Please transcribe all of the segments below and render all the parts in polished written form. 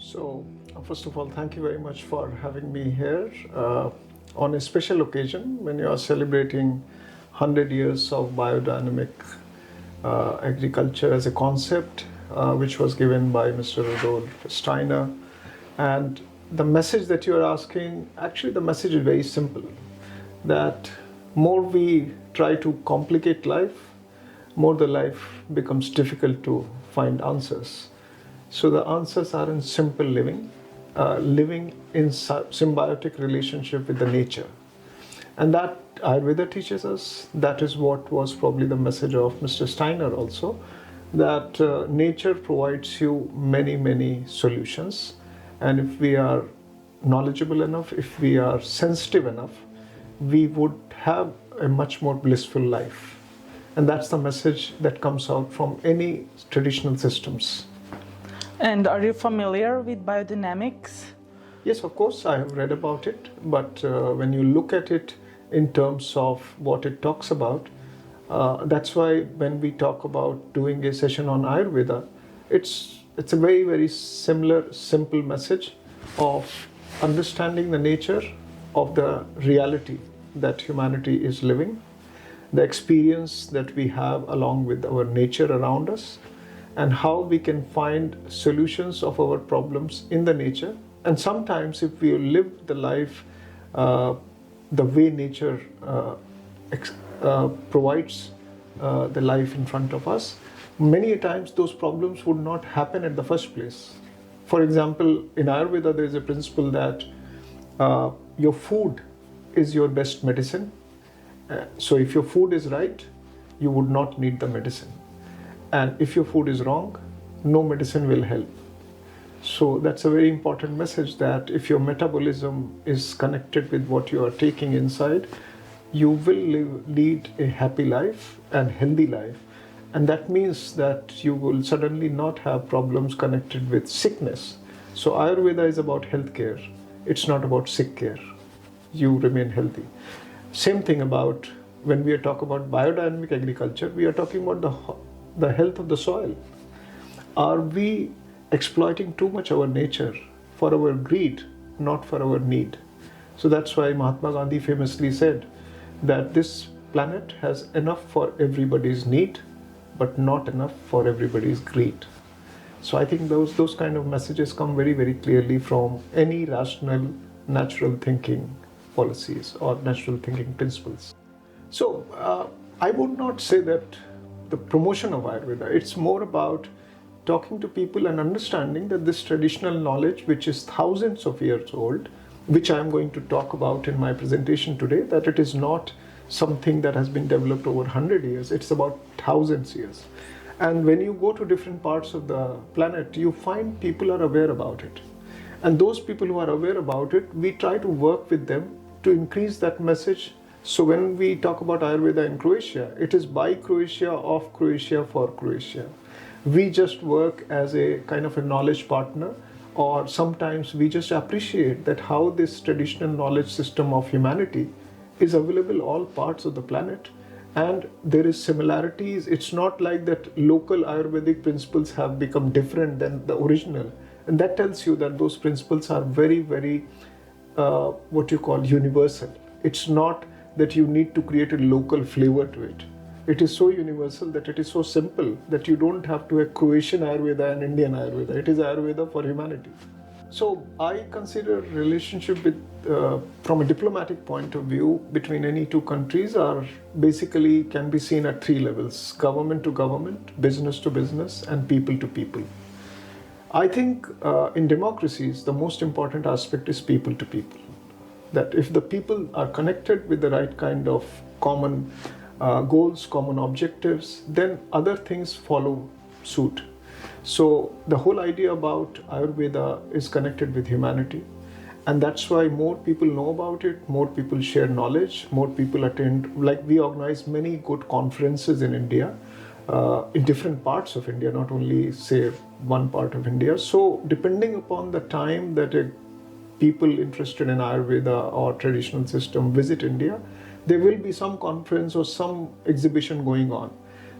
So, first of all, thank you very much for having me here on a special occasion when you are celebrating 100 years of biodynamic agriculture as a concept, which was given by Mr. Rudolfa Steinera. And the message that you are asking, actually the message is very simple, that more we try to complicate life, more the life becomes difficult to find answers. So the answers are in simple living, living in symbiotic relationship with the nature. And that Ayurveda teaches us. That is what was probably the message of Mr. Steiner also, that nature provides you many, many solutions. And if we are knowledgeable enough, if we are sensitive enough, we would have a much more blissful life. And that's the message that comes out from any traditional systems. And are you familiar with biodynamics? Yes, of course, I have read about it. But when you look at it in terms of what it talks about, that's why when we talk about doing a session on Ayurveda, it's a very, very similar, simple message of understanding the nature of the reality that humanity is living, the experience that we have along with our nature around us, and how we can find solutions of our problems in the nature. And sometimes if we live the life the way nature provides the life in front of us, many times those problems would not happen at the first place. For example, in Ayurveda there is a principle that your food is your best medicine. So if your food is right, you would not need the medicine. And if your food is wrong, no medicine will help. So that's a very important message, that if your metabolism is connected with what you are taking inside, you will lead a happy life and healthy life. And that means that you will suddenly not have problems connected with sickness. So Ayurveda is about healthcare. It's not about sick care. You remain healthy. Same thing about when we talk about biodynamic agriculture, we are talking about the health of the soil. Are we exploiting too much our nature for our greed, not for our need? So that's why Mahatma Gandhi famously said that this planet has enough for everybody's need, but not enough for everybody's greed. So I think those kind of messages come very, very clearly from any rational, natural thinking policies or natural thinking principles. So I would not say that the promotion of Ayurveda, it's more about talking to people and understanding that this traditional knowledge, which is thousands of years old, which I'm going to talk about in my presentation today, that it is not something that has been developed over 100 years, it's about thousands of years. And when you go to different parts of the planet, you find people are aware about it. And those people who are aware about it, we try to work with them to increase that message. So when we talk about Ayurveda in Croatia, it is by Croatia, of Croatia, for Croatia. We just work as a kind of a knowledge partner, or sometimes we just appreciate that how this traditional knowledge system of humanity is available all parts of the planet. And there is similarities. It's not like that local Ayurvedic principles have become different than the original. And that tells you that those principles are very, very, what you call universal. It's not that you need to create a local flavor to it. It is so universal that it is so simple that you don't have to have Croatian Ayurveda and Indian Ayurveda. It is Ayurveda for humanity. So I consider relationship with, from a diplomatic point of view, between any two countries are basically can be seen at three levels: government to government, business to business, and people to people. I think in democracies, the most important aspect is people to people. That if the people are connected with the right kind of common goals, common objectives, then other things follow suit. So the whole idea about Ayurveda is connected with humanity. And that's why more people know about it, more people share knowledge, more people attend. Like we organize many good conferences in India, in different parts of India, not only say one part of India. So depending upon the time that people interested in Ayurveda or traditional system visit India, there will be some conference or some exhibition going on.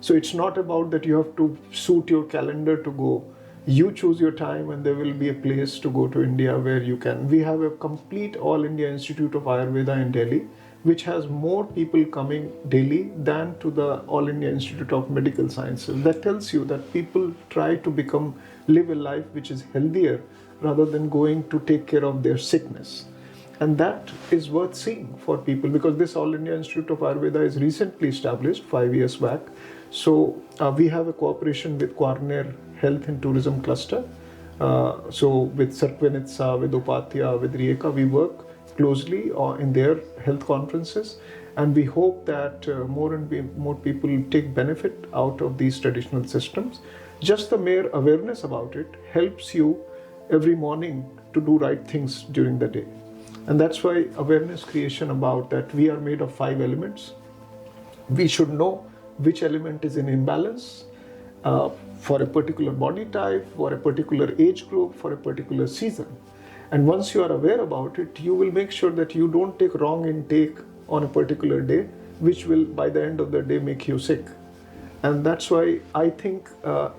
So it's not about that you have to suit your calendar to go. You choose your time, and there will be a place to go to India where you can. We have a complete All India Institute of Ayurveda in Delhi, which has more people coming daily than to the All India Institute of Medical Sciences. That tells you that people try to live a life which is healthier rather than going to take care of their sickness. And that is worth seeing for people, because this All India Institute of Ayurveda is recently established 5 years back. So we have a cooperation with Quarner Health and Tourism Cluster. So with Sarkvenitsa, with Upathya, with Rijeka, we work closely in their health conferences, and we hope that more and more people take benefit out of these traditional systems. Just the mere awareness about it helps you every morning to do right things during the day. And that's why awareness creation about that we are made of 5 elements. We should know which element is in imbalance for a particular body type, for a particular age group, for a particular season. And once you are aware about it, you will make sure that you don't take wrong intake on a particular day, which will by the end of the day make you sick. And that's why I think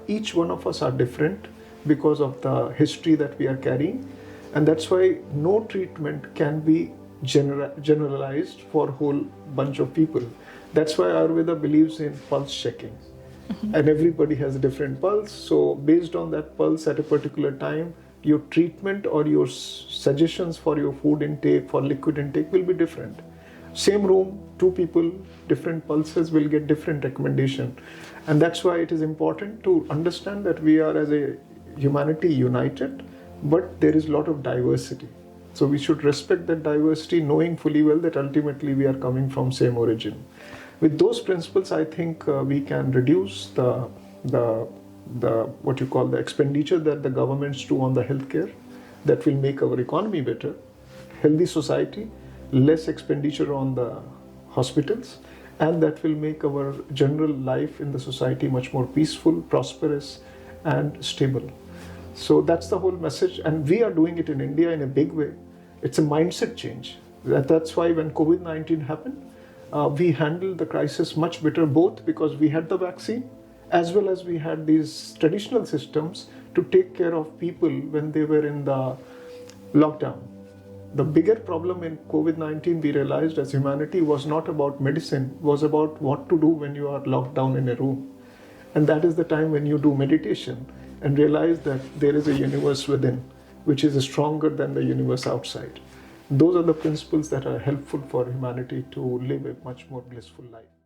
each one of us are different because of the history that we are carrying. And that's why no treatment can be generalized for a whole bunch of people. That's why Ayurveda believes in pulse checking. And everybody has a different pulse. So based on that pulse at a particular time, your treatment or your suggestions for your food intake, for liquid intake will be different. Same room, 2 people, different pulses will get different recommendation. And that's why it is important to understand that we are as a humanity united, but there is a lot of diversity. So we should respect that diversity, knowing fully well that ultimately we are coming from same origin. With those principles, I think we can reduce the what you call the expenditure that the governments do on the healthcare. That will make our economy better, healthy society, less expenditure on the hospitals, and that will make our general life in the society much more peaceful, prosperous, and stable. So that's the whole message, and we are doing it in India in a big way. It's a mindset change. That's why when COVID-19 happened, we handled the crisis much better, both because we had the vaccine as well as we had these traditional systems to take care of people when they were in the lockdown. The bigger problem in COVID-19, we realized as humanity, was not about medicine, was about what to do when you are locked down in a room. And that is the time when you do meditation and realize that there is a universe within, which is stronger than the universe outside. Those are the principles that are helpful for humanity to live a much more blissful life.